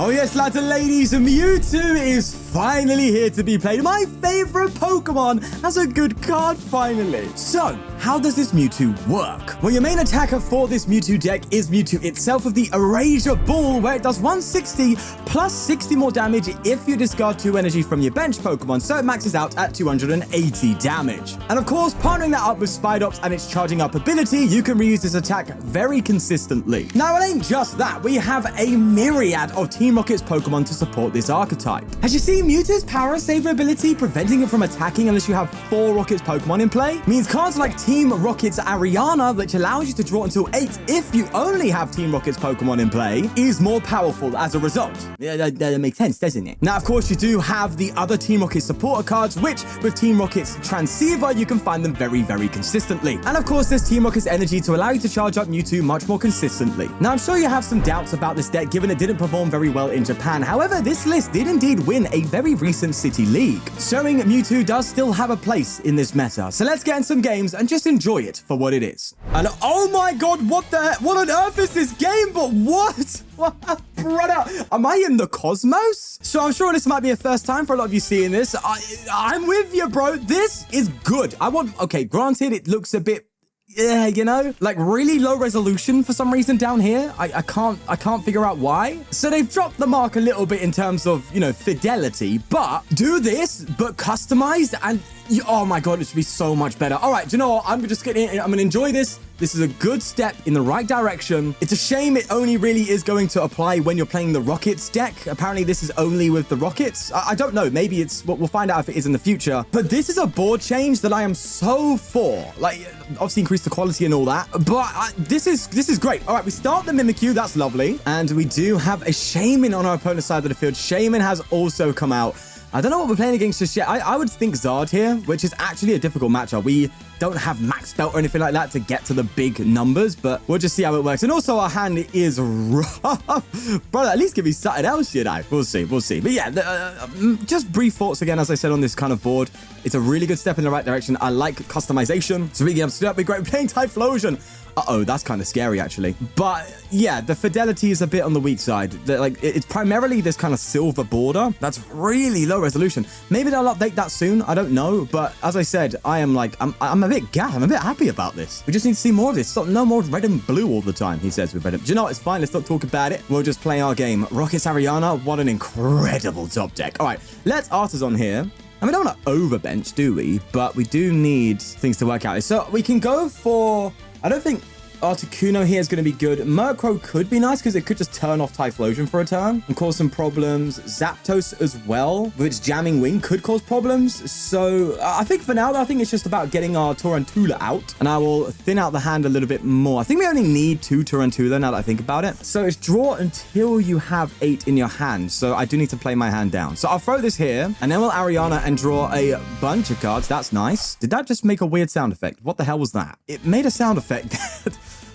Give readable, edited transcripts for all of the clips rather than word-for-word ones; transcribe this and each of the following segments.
Oh yes, lads and ladies, Mewtwo is finally here to be played. My favorite Pokemon has a good card finally. So, how does this Mewtwo work? Well, your main attacker for this Mewtwo deck is Mewtwo itself with the Ultra Ball, where it does 160 plus 60 more damage if you discard 2 energy from your bench Pokemon, so it maxes out at 280 damage. And of course, partnering that up with Spidops and its charging up ability, you can reuse this attack very consistently. Now, it ain't just that. We have a myriad of Team Rocket's Pokemon to support this archetype. As you see, Mewtwo's Power Saver ability, preventing it from attacking unless you have 4 Rocket's Pokemon in play, means cards like Team Rocket's Ariana, which allows you to draw until 8 if you only have Team Rocket's Pokemon in play, is more powerful as a result. Yeah, that makes sense, doesn't it? Now, of course, you do have the other Team Rocket supporter cards, which with Team Rocket's Transceiver, you can find them very, very consistently. And of course, there's Team Rocket's Energy to allow you to charge up Mewtwo much more consistently. Now, I'm sure you have some doubts about this deck, given it didn't perform very well in Japan. However, this list did indeed win a very recent City League, showing Mewtwo does still have a place in this meta. So let's get in some games and just enjoy it for what it is. And oh my god, what on earth is this game? But what? Brother, am I in the cosmos? So I'm sure this might be a first time for a lot of you seeing this. I'm with you, bro. This is good. Okay, granted, it looks a bit, yeah, you know, like really low resolution for some reason down here. I can't figure out why. So they've dropped the mark a little bit in terms of, you know, fidelity, but do this, but customized, and oh my god, it should be so much better. All right, do you know what? I'm gonna enjoy this. This is a good step in the right direction. It's a shame it only really is going to apply when you're playing the Rockets deck. Apparently, this is only with the Rockets. I don't know. Maybe it's, we'll find out if it is in the future. But this is a board change that I am so for. Like, obviously increase the quality and all that. But this is great. All right, we start the Mimikyu. That's lovely. And we do have a Shaman on our opponent's side of the field. Shaman has also come out. I don't know what we're playing against just yet. I would think Zard here, which is actually a difficult matchup. We don't have max belt or anything like that to get to the big numbers, but we'll just see how it works. And also our hand is rough. Brother, at least give me something else, you know. We'll see. But yeah, just brief thoughts again, as I said on this kind of board. It's a really good step in the right direction. I like customization. So we can have be great playing Typhlosion. Uh-oh, that's kind of scary, actually. But yeah, the fidelity is a bit on the weak side. It's primarily this kind of silver border that's really low resolution. Maybe they'll update that soon. I don't know. But as I said, I'm a bit gassed. I'm a bit happy about this. We just need to see more of this. Stop, no more red and blue all the time, he says with red. Do you know what? It's fine. Let's not talk about it. We'll just play our game. Rockets Ariana, what an incredible top deck. All right, let's Artisan here. And we don't want to overbench, do we? But we do need things to work out. So we can go for... I don't think Articuno here is going to be good. Murkrow could be nice because it could just turn off Typhlosion for a turn and cause some problems. Zapdos as well, with its jamming wing, could cause problems. So I think for now, I think it's just about getting our Tarountula out, and I will thin out the hand a little bit more. I think we only need 2 Tarountula now that I think about it. So it's draw until you have 8 in your hand. So I do need to play my hand down. So I'll throw this here, and then we'll Ariana and draw a bunch of cards. That's nice. Did that just make a weird sound effect? What the hell was that? It made a sound effect.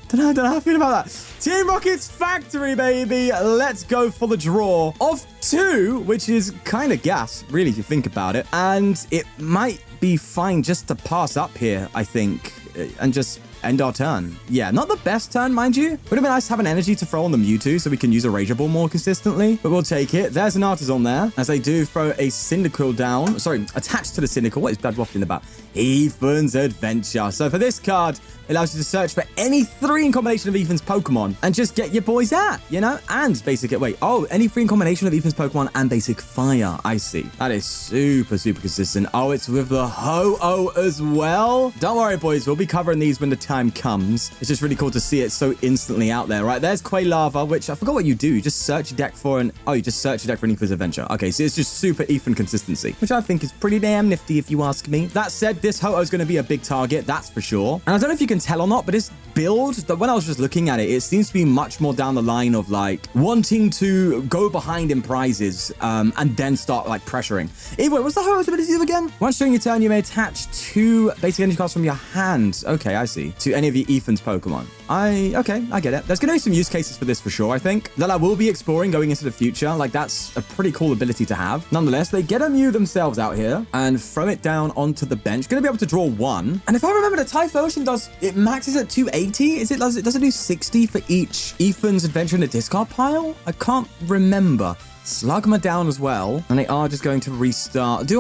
Don't know how I feel about that. Team Rocket's Factory, baby. Let's go for the draw of 2, which is kind of gas, really, if you think about it. And it might be fine just to pass up here, I think, and just end our turn. Yeah, not the best turn, mind you. Would have been nice to have an energy to throw on the Mewtwo so we can use a Razor Ball more consistently, but we'll take it. There's an Artisan there, as they do throw a Cyndaquil down. Sorry, attached to the Cyndaquil. What is Blood waffling about? Ethan's Adventure. So for this card, it allows you to search for any 3 in combination of Ethan's Pokemon and just get your boys out, you know? And basic, any 3 in combination of Ethan's Pokemon and basic fire. I see. That is super, super consistent. Oh, it's with the Ho-Oh as well. Don't worry, boys. We'll be covering these when the time comes. It's just really cool to see it so instantly out there, right? There's Quailava, which I forgot what you do. You just search your deck for you just search your deck for an Ethan's Adventure. Okay, so it's just super Ethan consistency, which I think is pretty damn nifty if you ask me. That said, this Ho-Oh is going to be a big target, that's for sure. And I don't know if you can tell or not, but this build, that when I was just looking at it, it seems to be much more down the line of like wanting to go behind in prizes and then start like pressuring. Either way, what's the Ho-Oh's ability again? Once during your turn, you may attach 2 basic energy cards from your hand. Okay, I see. to any of your Ethan's Pokemon. Okay, I get it. There's going to be some use cases for this for sure, I think, that I will be exploring going into the future. Like, that's a pretty cool ability to have. Nonetheless, they get a Mew themselves out here and throw it down onto the bench. Going to be able to draw one. And if I remember, the Typhlosion it maxes at 280? Does it do 60 for each Ethan's Adventure in the discard pile? I can't remember. Slugma down as well. And they are just going to restart.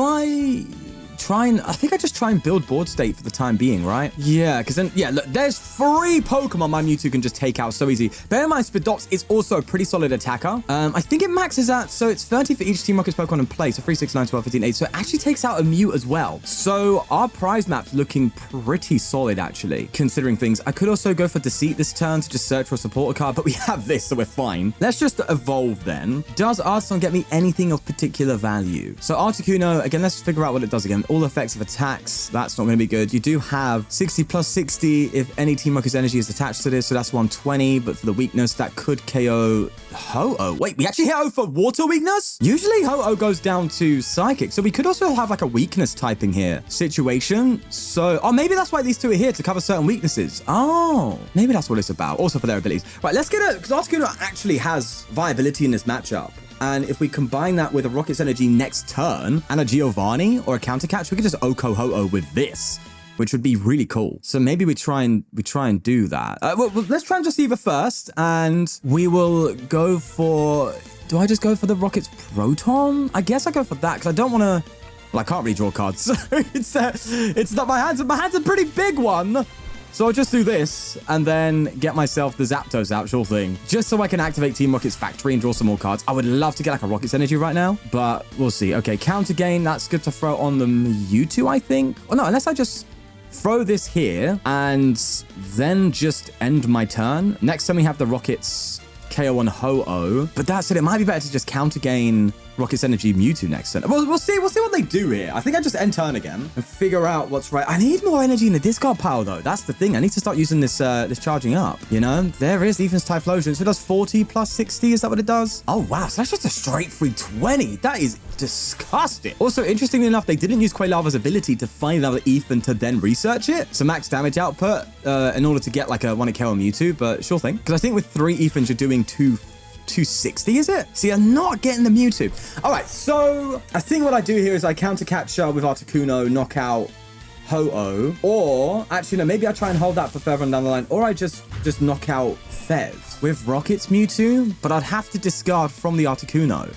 I think I just try and build board state for the time being, right? Yeah, because then, yeah, look, there's 3 Pokemon my Mewtwo can just take out so easy. Bear in mind, Spidops is also a pretty solid attacker. I think it maxes out, so it's 30 for each Team Rocket's Pokemon in play, so 3, 6, 9, 12, 15, 8. So it actually takes out a Mew as well. So our prize map's looking pretty solid, actually, considering things. I could also go for Deceit this turn to just search for a supporter card, but we have this, so we're fine. Let's just evolve then. Does Articuno get me anything of particular value? So Articuno, again, let's figure out what it does again. All effects of attacks, that's not going to be good. You do have 60 plus 60 if any Team Rocket's energy is attached to this, so that's 120, but for the weakness, that could KO Ho-Oh. Wait, we actually hit O for water weakness? Usually Ho-Oh goes down to Psychic, so we could also have like a weakness typing here situation. So, oh, maybe that's why these two are here, to cover certain weaknesses. Oh, maybe that's what it's about. Also for their abilities. Right, let's get it, because Articuno actually has viability in this matchup. And if we combine that with a Rocket's Energy next turn and a Giovanni or a Counter Catch, we could just Oko Ho-Oh with this, which would be really cool. So maybe we try and do that. Well, let's try and just Either first, and we will go for... Do I just go for the Rocket's Proton? I guess I go for that, because I don't want to... Well, I can't really draw cards. So it's not my hands. My hand's a pretty big one. So I'll just do this and then get myself the Zapdos out, sure thing. Just so I can activate Team Rocket's factory and draw some more cards. I would love to get like a Rocket's Energy right now, but we'll see. Okay, Counter Gain, that's good to throw on the Mewtwo, I think. Oh no, unless I just throw this here and then just end my turn. Next time we have the Rocket's KO on Ho-Oh, but that's it. It might be better to just Counter Gain Rocket's Energy Mewtwo next turn. We'll see what they do here. I think I just end turn again and figure out what's right. I need more energy in the discard pile though. That's the thing. I need to start using this this charging up. You know, there is Ethan's Typhlosion. So it does 40 plus 60. Is that what it does? Oh wow, so that's just a straight 320. That is disgusting. Also, interestingly enough, they didn't use Quailava's ability to find another Ethan to then research it. So max damage output in order to get like a 1 KO on Mewtwo, but sure thing. Because I think with 3 Ethans, you're doing 260, is it? See, I'm not getting the Mewtwo. All right, so I think what I do here is I counter catch with Articuno, knock out Ho-Oh, or actually, no, maybe I try and hold that for further on down the line, or I just knock out Fez with Rocket's Mewtwo, but I'd have to discard from the Articuno.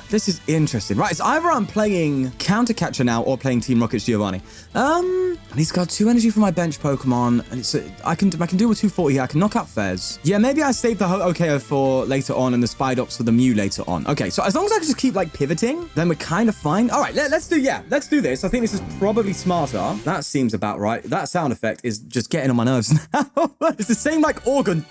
This is interesting. Right, it's either I'm playing Counter Catcher now or playing Team Rocket's Giovanni. And he's got 2 energy for my bench Pokemon, and it's I can do with 240 here. I can knock out Fez. Yeah, maybe I save the Ho-Oh for later on and the Spidops for the Mew later on. Okay, so as long as I can just keep like pivoting, then we're kind of fine. All right, let's do this. I think this is probably smarter. That seems about right. That sound effect is just getting on my nerves now. It's the same like organ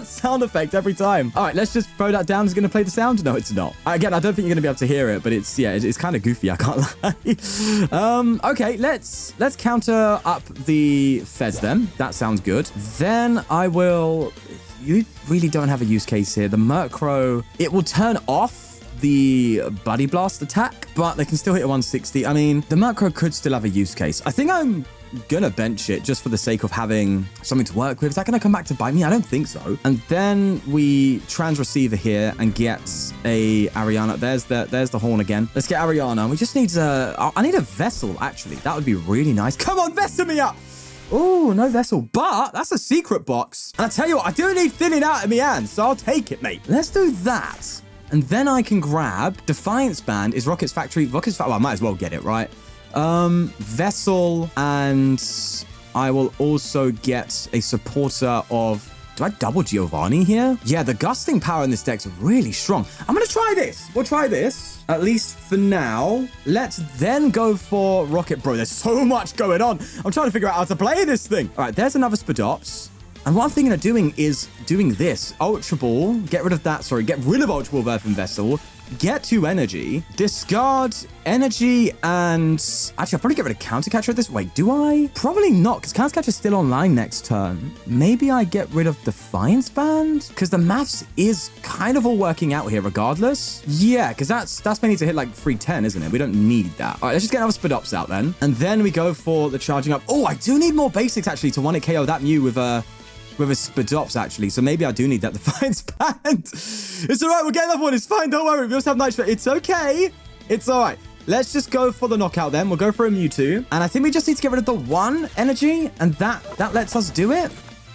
sound effect every time. All right, let's just throw that down. Is it going to play the sound? No, it's not. Again, I don't think you're going to be able to hear it, but it's kind of goofy. I can't lie. Okay, let's counter up the Fez then. That sounds good. Then I will... You really don't have a use case here. The Murkrow, it will turn off the Buddy Blast attack, but they can still hit a 160. I mean, the Murkrow could still have a use case. I think I'm gonna bench it just for the sake of having something to work with. Is that gonna come back to bite me? I don't think so. And then we trans receiver here and get a Ariana. There's the horn again. Let's get Ariana. We just need I need a Vessel, actually. That would be really nice. Come on, Vessel me up! Oh, no Vessel, but that's a secret box. And I tell you what, I do need thinning out in my hands, so I'll take it, mate. Let's do that. And then I can grab Defiance Band is Rocket's factory. Well, I might as well get it, right? Vessel, and I will also get a supporter of... Do I double Giovanni here? Yeah, the gusting power in this deck's really strong. I'm going to try this. We'll try this, at least for now. Let's then go for Rocket. Bro, there's so much going on. I'm trying to figure out how to play this thing. All right, there's another Spidops. And what I'm thinking of doing is doing this. Ultra Ball, get rid of that. Sorry, get rid of Ultra Ball Earthen Vessel. Get 2 energy, discard energy, and actually, I'll probably get rid of Counter Catcher at this. Wait, do I? Probably not, because Counter Catcher is still online next turn. Maybe I get rid of Defiance Band, because the maths is kind of all working out here regardless. Yeah, because that's mainly to hit like 310, isn't it? We don't need that. All right, let's just get another Spidops out then. And then we go for the charging up. Oh, I do need more basics actually to 1-hit KO that Mew with a Spidops, actually. So maybe I do need that Defiance Band. It's all right. We'll get another one. It's fine. Don't worry. We also have Night Stretcher. It's okay. It's all right. Let's just go for the knockout then. We'll go for a Mewtwo. And I think we just need to get rid of the 1 energy. And that lets us do it.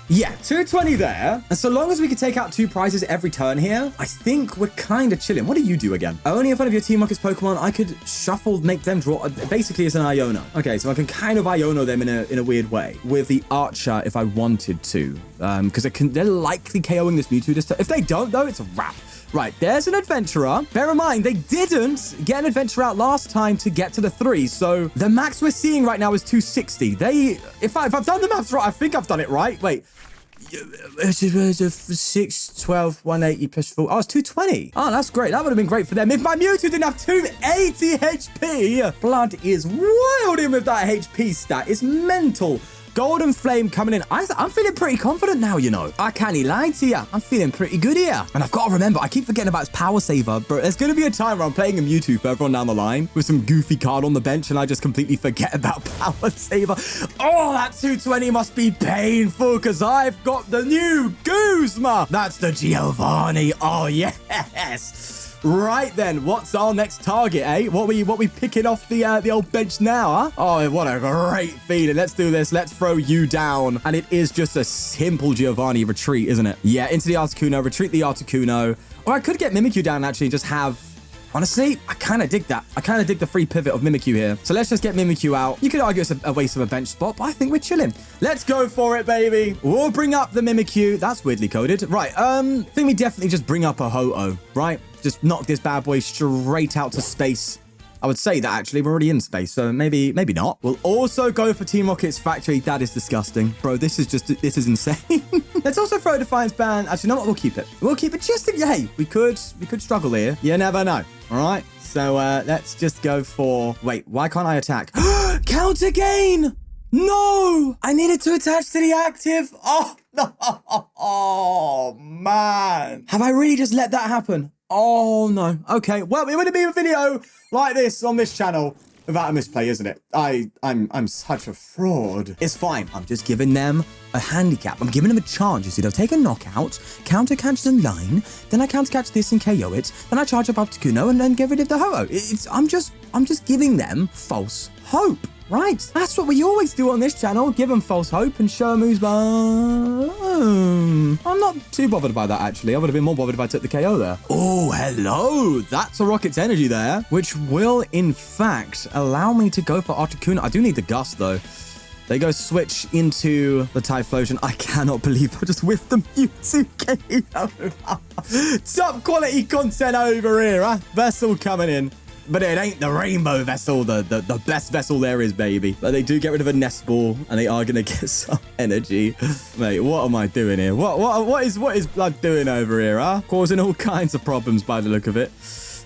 Yeah, 220 there. And so long as we can take out 2 prizes every turn here, I think we're kind of chilling. What do you do again? Only in front of your Team Rocket's Pokemon, I could shuffle, make them draw. Basically, it's an Iono. Okay, so I can kind of Iono them in a weird way with the Archer if I wanted to. Because they're likely KOing this Mewtwo this time. If they don't, though, it's a wrap. Right, there's an Adventurer. Bear in mind, they didn't get an Adventurer out last time to get to the 3. So the max we're seeing right now is 260. If I've done the maths right, I think I've done it right. Wait. 6, 12, 180 plus 4. Oh, it's 220. Oh, that's great. That would have been great for them. If my Mewtwo didn't have 280 HP, blood is wild in with that HP stat. It's mental. Golden Flame coming in. I'm feeling pretty confident now, you know. I can't lie to you. I'm feeling pretty good here. And I've got to remember, I keep forgetting about his Power Saver, but there's going to be a time where I'm playing a Mewtwo further on down the line with some goofy card on the bench and I just completely forget about Power Saver. Oh, that 220 must be painful because I've got the new Guzma. That's the Giovanni. Oh, yes. Right then, what's our next target, eh? What we picking off the old bench now, huh? Oh, what a great feeling. Let's do this. Let's throw you down. And it is just a simple Giovanni retreat, isn't it? Yeah, into the Articuno, retreat the Articuno. Or I could get Mimikyu down, actually, and just have... Honestly, I kind of dig that. I kind of dig the free pivot of Mimikyu here. So let's just get Mimikyu out. You could argue it's a waste of a bench spot, but I think we're chilling. Let's go for it, baby. We'll bring up the Mimikyu. That's weirdly coded. Right, I think we definitely just bring up a Ho-Oh, right? Just knock this bad boy straight out to space. I would say that, actually. We're already in space, so maybe not. We'll also go for Team Rocket's Factory. That is disgusting. Bro, this is insane. Let's also throw a Defiance Band. Actually, no, we'll keep it. We'll keep it just in... Hey, we could struggle here. You never know. All right? So let's just go for... Wait, why can't I attack? Counter Gain! No! I needed to attach to the active. Oh, no. Oh, man. Have I really just let that happen? Oh, no. Okay, well, it wouldn't be a video like this on this channel without a misplay, isn't it? I'm such a fraud. It's fine. I'm just giving them a handicap. I'm giving them a chance. You see, they'll take a knockout, counter catch the line, then I counter catch this and KO it, then I charge up Articuno and then get rid of the Ho-Oh. I'm just giving them false hope. Right, that's what we always do on this channel. Give them false hope and show them who's I'm not too bothered by that, actually. I would have been more bothered if I took the KO there. Oh, hello. That's a Rocket's energy there, which will, in fact, allow me to go for Articuno. I do need the Gust, though. They go switch into the Typhlosion. I cannot believe I just whiffed the Mewtwo KO. Top quality content over here, huh? Vessel coming in. But it ain't the rainbow vessel, the best vessel there is, baby. But they do get rid of a nest ball, and they are going to get some energy. Mate, what am I doing here? What is blood doing over here, huh? Causing all kinds of problems by the look of it.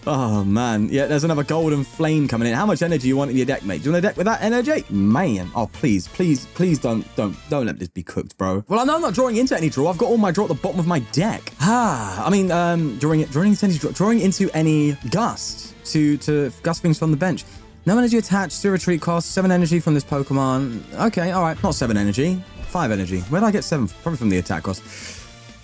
Oh, man. Yeah, there's another Golden Flame coming in. How much energy you want in your deck, mate? Do you want a deck with that energy? Man. Oh, please don't let this be cooked, bro. Well, I know I'm not drawing into any draw. I've got all my draw at the bottom of my deck. I mean, drawing into any gust. To gust things from the bench. No energy attached, 2 retreat cost, 7 energy from this Pokemon. Okay, all right. Not 7 energy, 5 energy. Where did I get 7? Probably from the attack cost.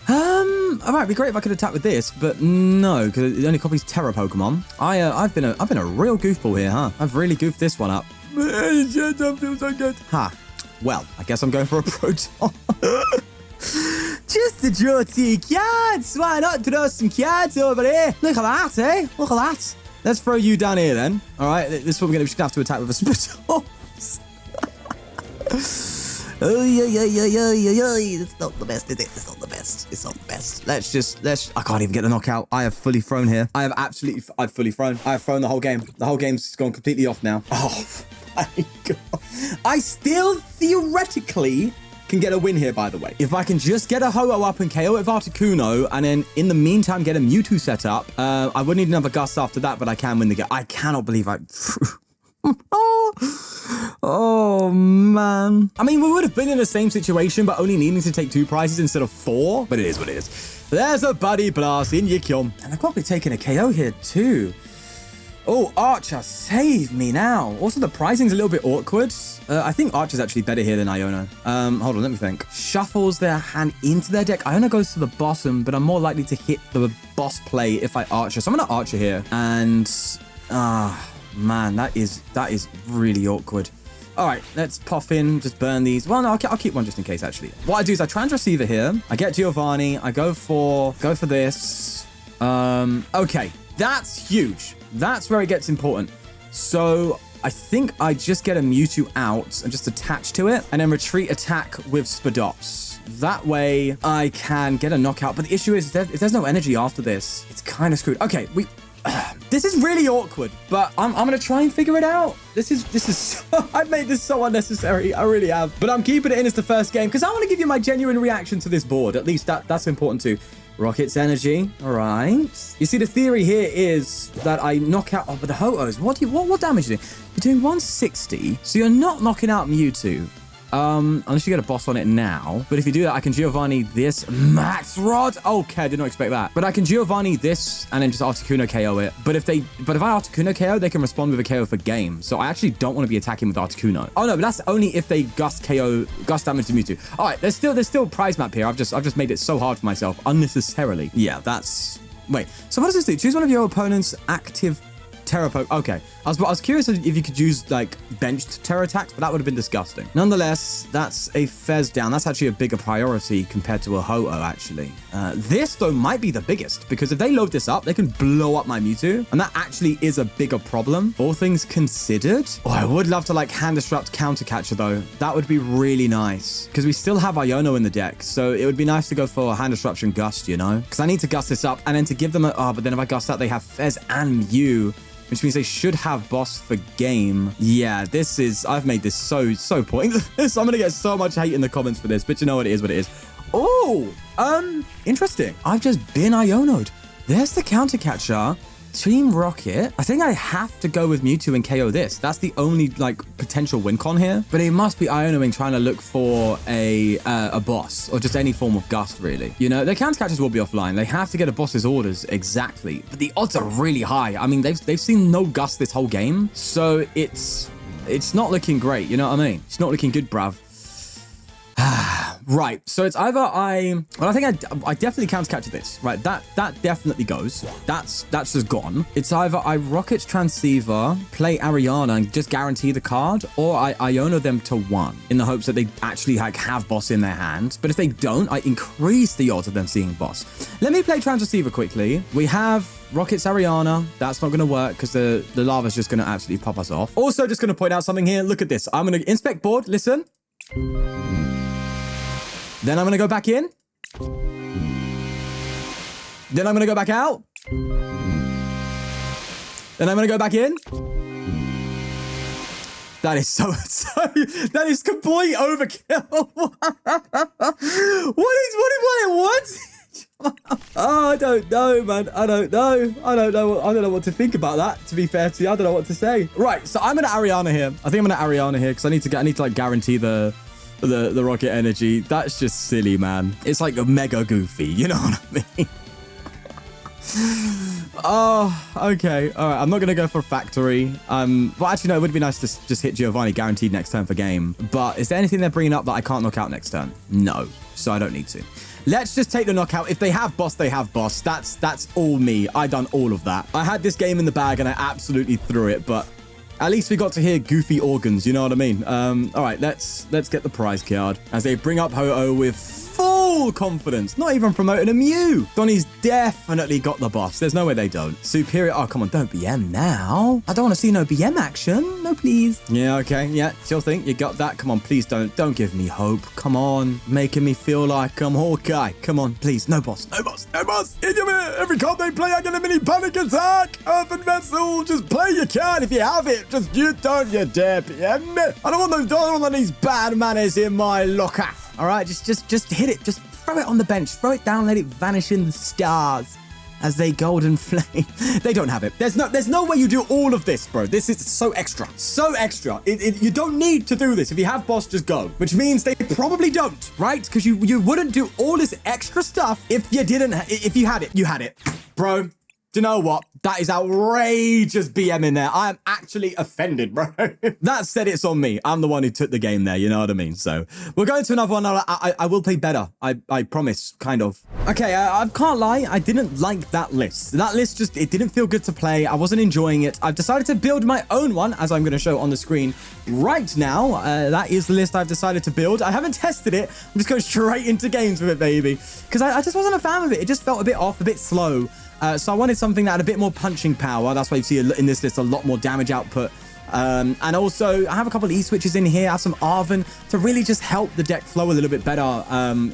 All right, it'd be great if I could attack with this, but no, because it only copies Terra Pokemon. I've been a real goofball here, huh? I've really goofed this one up. It don't feel so good. Ha. Well, I guess I'm going for a Proton. Just to draw 2 cards. Why not draw some cards over here? Look at that, eh? Look at that. Let's throw you down here then. All right, this is what we're going to have to attack with a Spidops. Oh, yeah. It's not the best, is it? It's not the best. It's not the best. I can't even get the knockout. I have fully thrown here. I've fully thrown. I have thrown the whole game. The whole game's gone completely off now. Oh, my God. I still theoretically can get a win here, by the way. If I can just get a Ho-Oh up and KO it with Articuno, and then in the meantime get a Mewtwo set up, I would need another Gust after that, but I can win the game. I cannot believe I... Oh, man. I mean, we would have been in the same situation, but only needing to take 2 prizes instead of 4. But it is what it is. There's a Buddy Blast in Yikion. And I've got to be taking a KO here, too. Oh, Archer, save me now. Also, the pricing's a little bit awkward. I think Archer's actually better here than Iono. Hold on, let me think. Shuffles their hand into their deck. Iono goes to the bottom, but I'm more likely to hit the boss play if I Archer. So I'm going to Archer here. And... man, that is really awkward. All right, let's Poffin, just burn these. Well, no, I'll keep one just in case, actually. What I do is I Trans Receiver here. I get Giovanni. I go for this. Okay, that's huge. That's where it gets important. So I think I just get a Mewtwo out and just attach to it and then retreat attack with Spidops. That way I can get a knockout. But the issue is if there's no energy after this, it's kind of screwed. Okay, this is really awkward, but I'm gonna try and figure it out. This is so, I've made this so unnecessary. I really have. But I'm keeping it in as the first game because I want to give you my genuine reaction to this board. At least that's important too. Rocket's energy. All right. You see, the theory here is that I knock out. Oh, but the Ho-Ohs. What damage are you doing? You're doing 160. So you're not knocking out Mewtwo. Unless you get a boss on it now. But if you do that, I can Giovanni this Max Rod. Okay, I did not expect that. But I can Giovanni this and then just Articuno KO it. But if I Articuno KO, they can respond with a KO for game. So I actually don't want to be attacking with Articuno. Oh no, but that's only if they Gust damage to Mewtwo. All right, there's still prize map here. I've just made it so hard for myself unnecessarily. Yeah, that's... Wait, so what does this do? Choose one of your opponent's active Terra Poke. Okay. I was curious if you could use, like, benched Terra attacks, but that would have been disgusting. Nonetheless, that's a Fez down. That's actually a bigger priority compared to a Ho-Oh, actually. This, though, might be the biggest, because if they load this up, they can blow up my Mewtwo, and that actually is a bigger problem, all things considered. Oh, I would love to, like, Hand Disrupt Counter Catcher, though. That would be really nice, because we still have Iono in the deck, so it would be nice to go for a Hand Disruption Gust, you know? Because I need to Gust this up, and then to give them a... Oh, but then if I Gust that, they have Fez and Mew, which means they should have boss for game. Yeah, this is... I've made this so pointless. I'm going to get so much hate in the comments for this, but you know what it is what it is. Oh, interesting. I've just been Iono'd. There's the Counter Catcher. Team Rocket. I think I have to go with Mewtwo and KO this. That's the only, like, potential win con here. But it must be Ionoing trying to look for a boss or just any form of Gust, really. You know, their Counter Catchers will be offline. They have to get a boss's orders exactly. But the odds are really high. I mean, they've seen no Gust this whole game. So it's not looking great. You know what I mean? It's not looking good, bruv. Right, so it's either I think I definitely Counter Catcher this. Right, that definitely goes. That's just gone. It's either I Rocket Transceiver, play Ariana and just guarantee the card, or I Iono them to 1 in the hopes that they actually like have boss in their hand. But if they don't, I increase the odds of them seeing boss. Let me play Trans Receiver quickly. We have Rocket's Ariana. That's not going to work because the lava's just going to absolutely pop us off. Also, just going to point out something here. Look at this. I'm going to inspect board. Listen. Then I'm going to go back in. Then I'm going to go back out. Then I'm going to go back in. That is that is complete overkill. What? Oh, I don't know, man. I don't know what to think about that, to be fair to you. I don't know what to say. Right, so I'm going to Ariana here. I think I'm going to Ariana here because I need to like guarantee the rocket energy. That's just silly, man. It's like a mega goofy, you know what I mean? Oh, okay. All right, I'm not gonna go for factory. Well, actually, no, it would be nice to just hit Giovanni guaranteed next turn for game. But is there anything they're bringing up that I can't knock out next turn? No, so I don't need to. Let's just take the knockout. If they have boss, they have boss. That's all me. I done all of that. I had this game in the bag and I absolutely threw it, but at least we got to hear goofy organs, you know what I mean? All right, let's get the prize card as they bring up Ho-Oh with full confidence. Not even promoting a Mew. Donnie's definitely got the boss. There's no way they don't. Superior. Oh, come on, don't BM now. I don't want to see no BM action. No, please. Yeah, okay. Yeah, still think you got that. Come on, please don't give me hope. Come on, making me feel like I'm Hawkeye. Come on, please. No boss. No boss. No boss. Every card they play, I get a mini panic attack. Earthen Vessel. Just play your card if you have it. Just you don't, you dare BM. I don't want these bad manners in my locker. All right, just hit it. Just throw it on the bench. Throw it down. Let it vanish in the stars as they golden flame. They don't have it. There's no way you do all of this, bro. This is so extra. So extra. You don't need to do this. If you have boss, just go. Which means they probably don't, right? Because you wouldn't do all this extra stuff if you didn't. If you had it, you had it. Bro, do you know what? That is outrageous BM in there. I am actually offended, bro. That said, it's on me. I'm the one who took the game there. You know what I mean? So we'll go to another one. I will play better. I promise, kind of. Okay, I can't lie. I didn't like that list. That list just, it didn't feel good to play. I wasn't enjoying it. I've decided to build my own one, as I'm going to show on the screen right now. That is the list I've decided to build. I haven't tested it. I'm just going straight into games with it, baby. Because I just wasn't a fan of it. It just felt a bit off, a bit slow. So I wanted something that had a bit more punching power. That's why you see in this list a lot more damage output. And also, I have a couple of E-switches in here. I have some Arven to really just help the deck flow a little bit better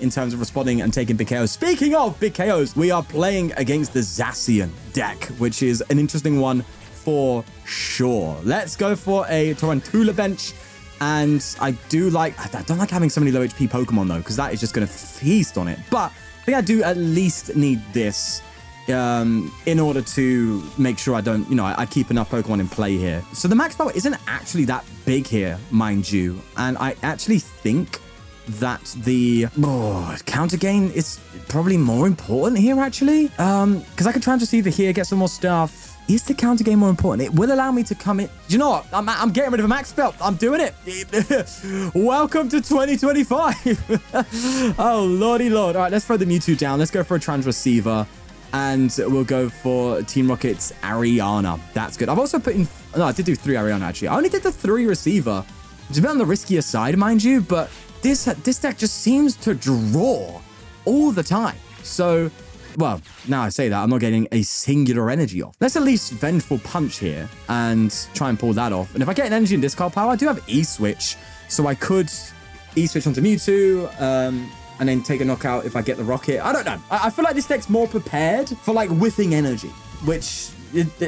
in terms of responding and taking big KOs. Speaking of big KOs, we are playing against the Zacian deck, which is an interesting one for sure. Let's go for a Tarountula bench. And I don't like having so many low HP Pokemon, though, because that is just going to feast on it. But I think I do at least need this in order to make sure I don't, I keep enough Pokemon in play here. So the max power isn't actually that big here, mind you. And I actually think that the counter gain is probably more important here, actually. Because I can try and just either here, get some more stuff. Is the counter gain more important? It will allow me to come in. Do you know what? I'm getting rid of a max spell. I'm doing it. Welcome to 2025. Oh, lordy lord. All right, let's throw the Mewtwo down. Let's go for a Trans Receiver. And we'll go for Team Rocket's Ariana. That's good. I've also put in... No, I did do 3 Ariana, actually. I only did the 3 Receiver. It's a bit on the riskier side, mind you. But this deck just seems to draw all the time. So, well, now I say that, I'm not getting a singular energy off. Let's at least Vengeful Punch here and try and pull that off. And if I get an energy and discard power, I do have E-Switch. So I could E-Switch onto Mewtwo. And then take a knockout if I get the rocket. I don't know. I feel like this deck's more prepared for like whiffing energy, which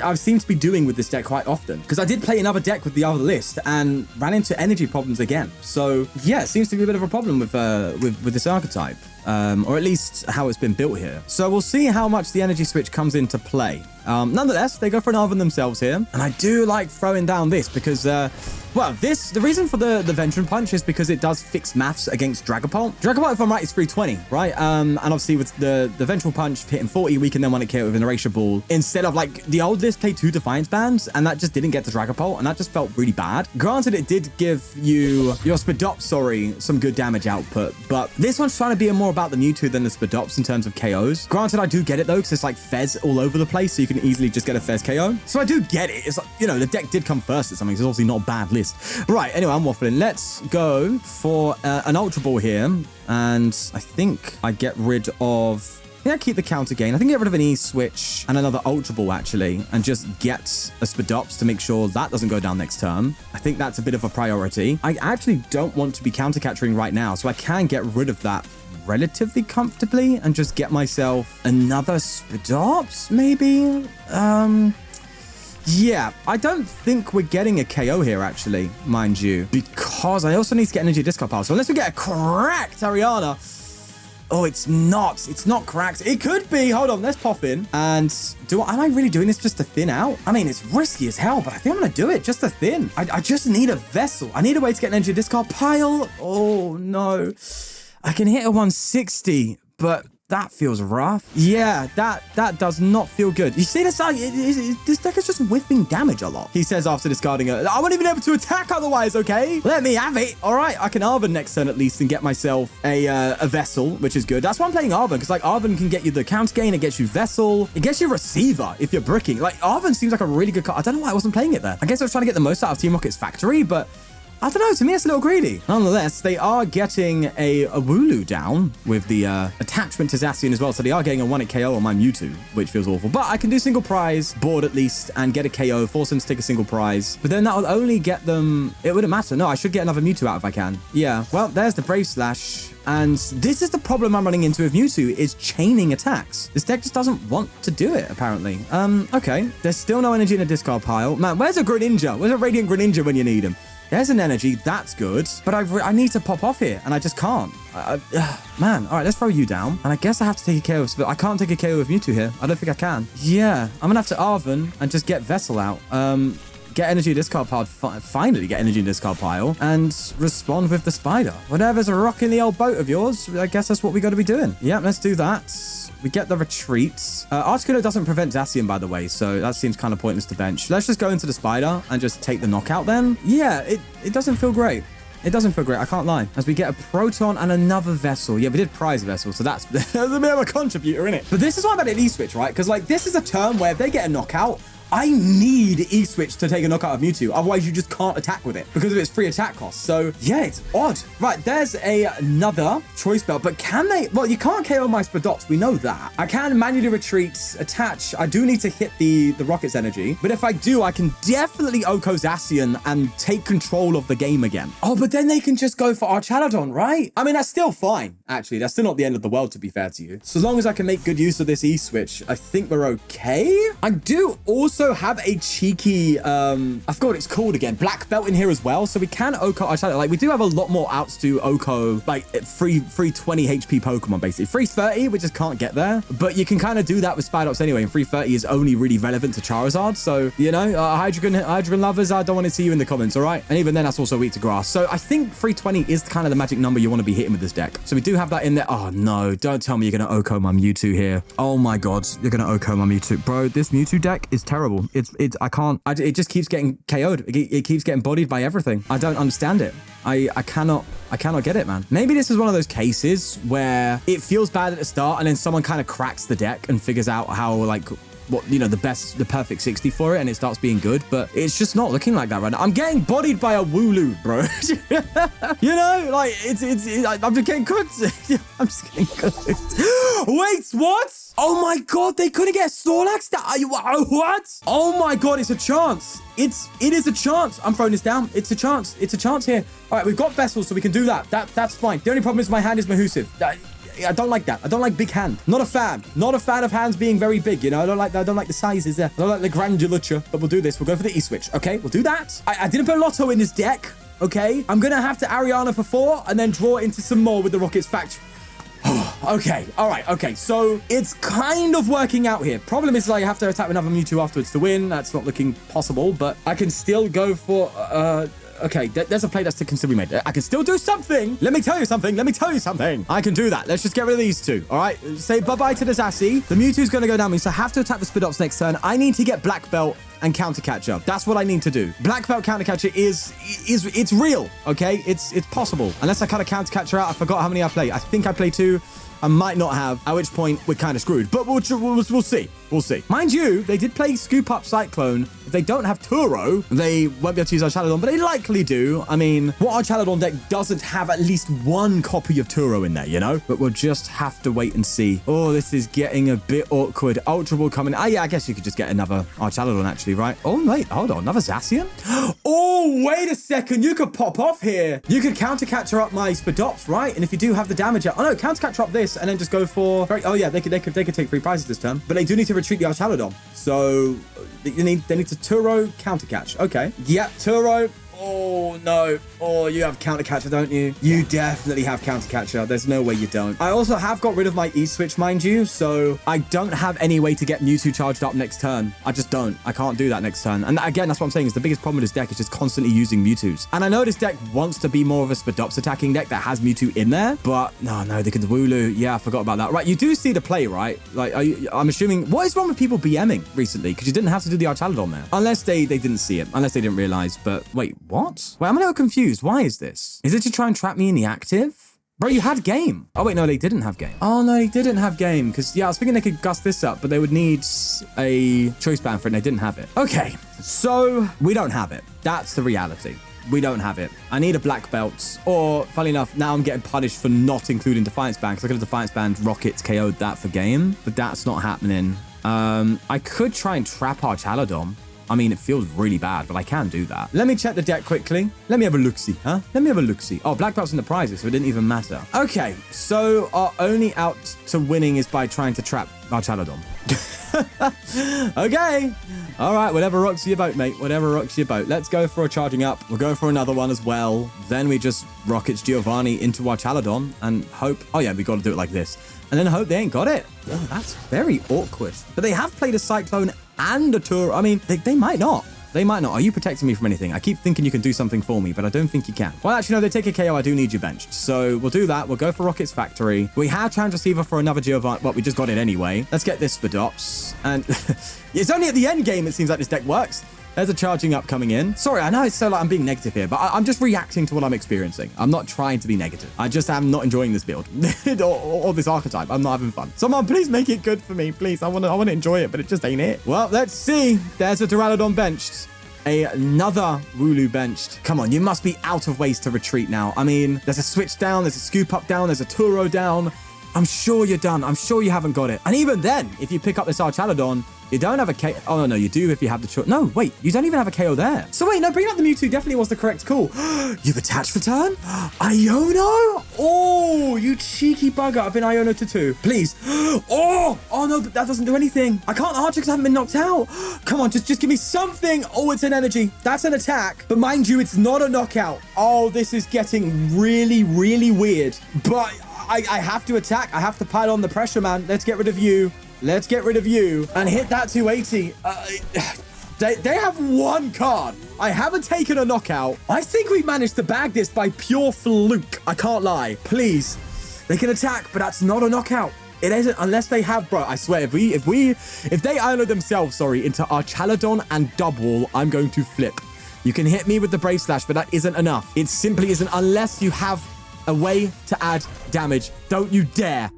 I seem to be doing with this deck quite often. Because I did play another deck with the other list and ran into energy problems again. So yeah, it seems to be a bit of a problem with this archetype. Or at least how it's been built here. So we'll see how much the energy switch comes into play. Nonetheless, they go for an Arven themselves here. And I do like throwing down this because... well, the reason for the Vengeance Punch is because it does fix maths against Dragapult. Dragapult, if I'm right, is 320, right? And obviously with the Vengeful Punch hitting 40, we can then one-hit KO with an Erasure Ball. Instead of like the old list played 2 Defiance Bands, and that just didn't get to Dragapult, and that just felt really bad. Granted, it did give you your Spidops, some good damage output, but this one's trying to be more about the Mewtwo than the Spidops in terms of KOs. Granted, I do get it though, because it's like Fez all over the place, so you can easily just get a Fez KO. So I do get it. It's like, the deck did come first at something, so it's obviously not a bad list. Right, anyway, I'm waffling. Let's go for an Ultra Ball here. And I think I get rid of... I keep the counter gain. I think get rid of an E-switch and another Ultra Ball, actually. And just get a Spidops to make sure that doesn't go down next turn. I think that's a bit of a priority. I actually don't want to be counter-catching right now, so I can get rid of that relatively comfortably and just get myself another Spidops, maybe? Yeah, I don't think we're getting a KO here, actually, mind you, because I also need to get energy discard power. So unless we get a cracked Ariana... Oh, it's not cracked. It could be. Hold on, let's pop in. And am I really doing this just to thin out? I mean, it's risky as hell, but I think I'm going to do it just to thin. I just need a vessel. I need a way to get an energy discard pile. Oh, no. I can hit a 160, but... that feels rough. Yeah, that does not feel good. You see this? This deck is just whiffing damage a lot. He says after discarding it, I won't even be able to attack otherwise, okay? Let me have it. All right, I can Arven next turn at least and get myself a Vessel, which is good. That's why I'm playing Arven, because like Arven can get you the counter gain, it gets you Vessel, it gets you Receiver if you're bricking. Like Arven seems like a really good card. I don't know why I wasn't playing it there. I guess I was trying to get the most out of Team Rocket's factory, but I don't know, to me it's a little greedy. Nonetheless, they are getting a Wooloo down with the attachment to Zacian as well, so they are getting a 1-hit KO on my Mewtwo, which feels awful. But I can do single prize, board at least, and get a KO, force them to take a single prize. But then that will only get them... It wouldn't matter. No, I should get another Mewtwo out if I can. Yeah, well, there's the Brave Slash. And this is the problem I'm running into with Mewtwo, is chaining attacks. This deck just doesn't want to do it, apparently. Okay, there's still no energy in a discard pile. Man, where's a Greninja? Where's a Radiant Greninja when you need him? There's an energy. That's good. But I need to pop off here, and I just can't. Man, all right, let's throw you down. And I guess I have to take a KO. But I can't take a KO with Mewtwo here. I don't think I can. Yeah, I'm going to have to Arven and just get Vessel out. Get energy discard pile, finally get energy discard pile, and respond with the spider. Whatever's rocking the old boat of yours, I guess that's what we got to be doing. Yeah, let's do that. We get the retreats. Articuno doesn't prevent Zacian, by the way, so that seems kind of pointless to bench. Let's just go into the spider and just take the knockout then. Yeah, it doesn't feel great. It doesn't feel great, I can't lie. As we get a Proton and another Vessel. Yeah, we did prize Vessel, so that's a bit of a contributor, isn't it? But this is why I'm at an E-Switch, right? Because, like, this is a turn where if they get a knockout, I need E-Switch to take a knockout of Mewtwo. Otherwise, you just can't attack with it because of its free attack cost. So, yeah, it's odd. Right, there's another choice belt. But can they... Well, you can't KO my Spidops. We know that. I can manually retreat, attach. I do need to hit the Rocket's energy. But if I do, I can definitely Oko Zacian and take control of the game again. Oh, but then they can just go for Archaladon, right? I mean, that's still fine, actually. That's still not the end of the world, to be fair to you. So long as I can make good use of this E-Switch, I think we're okay. I do also have a cheeky I forgot what it's called again, black belt in here as well, so we can Oko Archaladon. Like, we do have a lot more outs to Oko, like free 20 HP Pokemon, basically. Free 30, we just can't get there, but you can kind of do that with Spidops anyway, and free 30 is only really relevant to Charizard. So, you know, Hydreigon lovers, I don't want to see you in the comments, all right? And even then, that's also weak to grass. So I think free 20 is kind of the magic number you want to be hitting with this deck. So we do have that in there. Oh no, don't tell me you're going to Oko my Mewtwo here. Oh my god, you're going to Oko my Mewtwo. Bro, this Mewtwo deck is terrible. It just keeps getting KO'd. It keeps getting bodied by everything. I don't understand it. I cannot get it, man. Maybe this is one of those cases where it feels bad at the start and then someone kind of cracks the deck and figures out how, like, what, you know, the perfect 60 for it, and it starts being good, but it's just not looking like that right now. I'm getting bodied by a Wooloo, bro. You know, like, I'm just getting cooked. I'm just getting cooked. Wait, what? Oh my god, they couldn't get Snorlax down. What? Oh my god, it's a chance. It is a chance. I'm throwing this down. It's a chance. It's a chance here. All right, we've got Vessels, so we can do that. That's fine. The only problem is my hand is Mahusive. I don't like that. I don't like big hand. Not a fan. Not a fan of hands being very big, you know? I don't like the sizes there. I don't like the grandulature, but we'll do this. We'll go for the E-Switch, okay? We'll do that. I didn't put Lotto in this deck, okay? I'm going to have to Ariana for 4 and then draw into some more with the Rocket's Factory. Okay, all right, okay. So it's kind of working out here. Problem is, like, I have to attack another Mewtwo afterwards to win. That's not looking possible, but I can still go for... Okay, there's a play that's to consider made. I can still do something. Let me tell you something. I can do that. Let's just get rid of these two. All right, say bye-bye to the Zacian. The Mewtwo's going to go down me, so I have to attack the Spidops next turn. I need to get Black Belt and Counter Catcher. That's what I need to do. Black Belt Counter Catcher it's real, okay? It's possible. Unless I cut a Counter Catcher out, I forgot how many I play. I think I play 2. I might not have, at which point we're kind of screwed. But we'll see. We'll see. Mind you, they did play Scoop Up Cyclone. If they don't have Turo, they won't be able to use Archaladon, but they likely do. I mean, what Archaladon deck doesn't have at least one copy of Turo in there, you know? But we'll just have to wait and see. Oh, this is getting a bit awkward. Ultra Ball coming. Oh, yeah, I guess you could just get another Archaladon, actually, right? Oh, wait, hold on. Another Zacian? Oh, wait a second. You could pop off here. You could Counter Catcher up my Spidops, right? And if you do have the damage up... Oh, no, Counter Catcher up this and then just go for... Oh, yeah, they could take 3 prizes this turn. But they do need to retreat the Archaladon. So they need to Turo Counter Catch. Okay. Yep, Turo. Oh, no. Oh, you have Counter Catcher, don't you? You definitely have Counter Catcher. There's no way you don't. I also have got rid of my E-Switch, mind you, so I don't have any way to get Mewtwo charged up next turn. I just don't. I can't do that next turn. And again, that's what I'm saying is the biggest problem with this deck is just constantly using Mewtwo's. And I know this deck wants to be more of a Spidops attacking deck that has Mewtwo in there, but no, they could Wooloo. Yeah, I forgot about that. Right, you do see the play, right? Like, I'm assuming... What is wrong with people BMing recently? Because you didn't have to do the Archaladon there. Unless they didn't see it. Unless they didn't realize. But wait, what? Wait, I'm a little confused. Why is this? Is it to try and trap me in the active? Bro, you had game. Oh, wait, no, they didn't have game. Oh, no, they didn't have game. Because, yeah, I was thinking they could gust this up, but they would need a choice band for it, and they didn't have it. Okay, so we don't have it. That's the reality. We don't have it. I need a black belt. Or, funny enough, now I'm getting punished for not including Defiance Band, because I could have Defiance Band Rockets KO'd that for game, but that's not happening. I could try and trap Archaladon. I mean, it feels really bad, but I can do that. Let me check the deck quickly. Let me have a look-see, huh? Let me have a look-see. Oh, black belt's in the prizes, so it didn't even matter. Okay, so our only out to winning is by trying to trap Archaladon. Okay. All right, whatever rocks your boat, mate. Whatever rocks your boat. Let's go for a charging up. We'll go for another one as well. Then we just rockets Giovanni into our Chaladon and hope... Oh, yeah, we got to do it like this. And then hope they ain't got it. Oh, that's very awkward. But they have played a Cyclone and a Tour. I mean, they might not. They might not. Are you protecting me from anything? I keep thinking you can do something for me, but I don't think you can. Well, actually, no, they take a KO. I do need you benched. So we'll do that. We'll go for Rocket's Factory. We have Challenge Receiver for another Giovanni. Well, we just got it anyway. Let's get this Spidops. And it's only at the end game it seems like this deck works. There's a charging up coming in. Sorry, I know it's so like I'm being negative here, but I'm just reacting to what I'm experiencing. I'm not trying to be negative. I just am not enjoying this build or this archetype. I'm not having fun. Someone please make it good for me, please. I want to enjoy it, but it just ain't it. Well, let's see. There's a Duraludon benched. Another Wooloo benched. Come on, you must be out of ways to retreat now. I mean, there's a switch down, there's a scoop up down, there's a Turo down. I'm sure you're done. I'm sure you haven't got it. And even then, if you pick up this Archaladon, you don't have a KO. Oh, no, you do if you have the choice. No, wait, you don't even have a KO there. So wait, no, bringing up the Mewtwo definitely was the correct call. You've attached for turn? Iono? Oh, you cheeky bugger. I've been Iono to 2. Please. Oh no, but that doesn't do anything. I can't archer because I haven't been knocked out. Come on, just give me something. Oh, it's an energy. That's an attack. But mind you, it's not a knockout. Oh, this is getting really, really weird. But I have to attack. I have to pile on the pressure, man. Let's get rid of you. Let's get rid of you and hit that 280. They have one card. I haven't taken a knockout. I think we managed to bag this by pure fluke. I can't lie. Please. They can attack, but that's not a knockout. It isn't unless they have, bro. I swear, if they Iono themselves, sorry, into Archaladon and Double, I'm going to flip. You can hit me with the Brave Slash, but that isn't enough. It simply isn't unless you have a way to add damage. Don't you dare.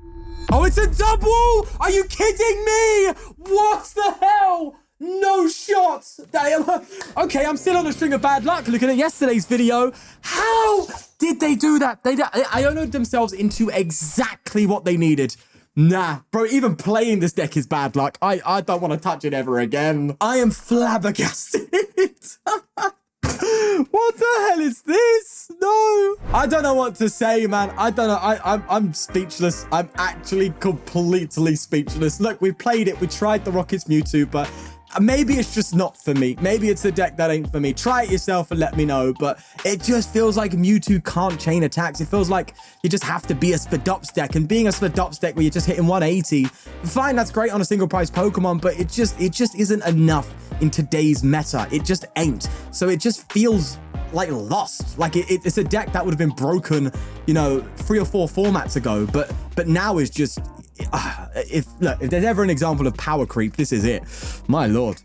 Oh, it's a double! Are you kidding me? What the hell? No shots. Okay, I'm still on a string of bad luck looking at yesterday's video. How did they do that? They Iono'd themselves into exactly what they needed. Nah, bro, even playing this deck is bad luck. I don't want to touch it ever again. I am flabbergasted. What the hell is this? No. I don't know what to say, man. I don't know. I'm speechless. I'm actually completely speechless. Look, we played it. We tried the Rockets Mewtwo, but maybe it's just not for me. Maybe it's a deck that ain't for me. Try it yourself and let me know. But it just feels like Mewtwo can't chain attacks. It feels like you just have to be a Spidops deck. And being a Spidops deck where you're just hitting 180, fine, that's great on a single price Pokemon, but it just isn't enough in today's meta. It just ain't. So it just feels like lost. Like it's a deck that would have been broken, you know, 3 or 4 formats ago. But now is just... if there's ever an example of power creep, this is it. My lord.